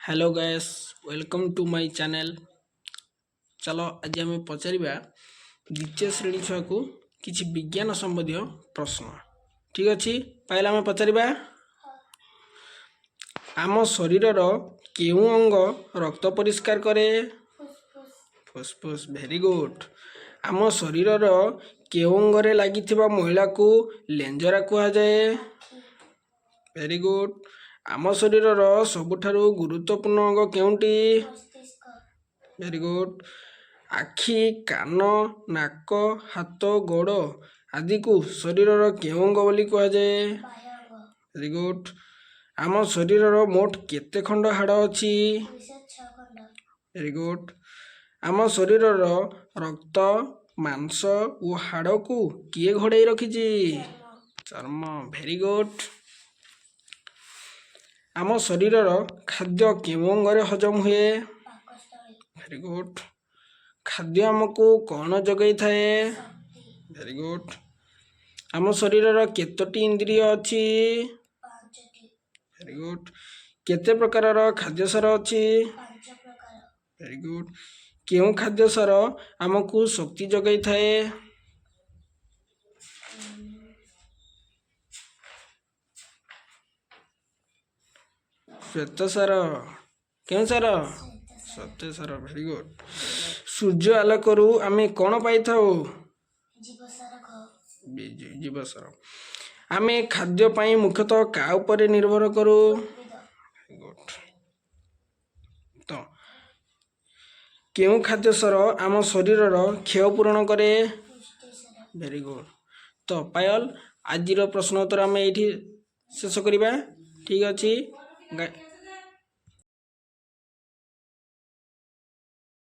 Hello guys welcome to my channel. चलो आज आम पचारिबा द्वितीय श्रेणी छुआ को किछि विज्ञान संबंधी प्रश्न। ठीक अच्छे पहले आम पचारिबा आम शरीर केउ अंग रक्त परिष्कार करे? फुसफुस। Very good. आम शरीर केउ अंगरे लागिथिबा महिला को लेंजरा कुहा जाए? Very good. आम शरीर सबुठारु गुरुत्वपूर्ण अंग केउंटी? Very good. आखि कान नाक हाथ गोड़ आदि को शरीर केउ अंग बोली कुहा जाए? Very good. आम शरीर मोट केते खंड हाड़ अछि? Very good. आम शरीर रक्त मांस और हाड़ को किए घोड़े रखिछि? चर्म। Very good. आम शरीर खाद्य केउ अंगरे हजम हुए? Very good. खाद्य आमको कौन जगै थाए? Very good. आम शरीर केतोटी इंद्रिय अछि? Very good. केते प्रकार खाद्य सार अछि? Very good. केउ खाद्य सार आमको शक्ति जगै थाए? श्वेत सार। केउ सार? श्वेत सार। Very good. सूर्य आलोकरू आमे कौन पाई थाओ? जीव सार। आमे खाद्य पाई मुख्यतः का उपरे निर्भर करू? गुड। तो केउ खाद्य सार आम शरीर क्षय पूरण करे? Very good. तो पायल आज प्रश्न उत्तर आम ये शेष करिबा। ठीक अच्छी।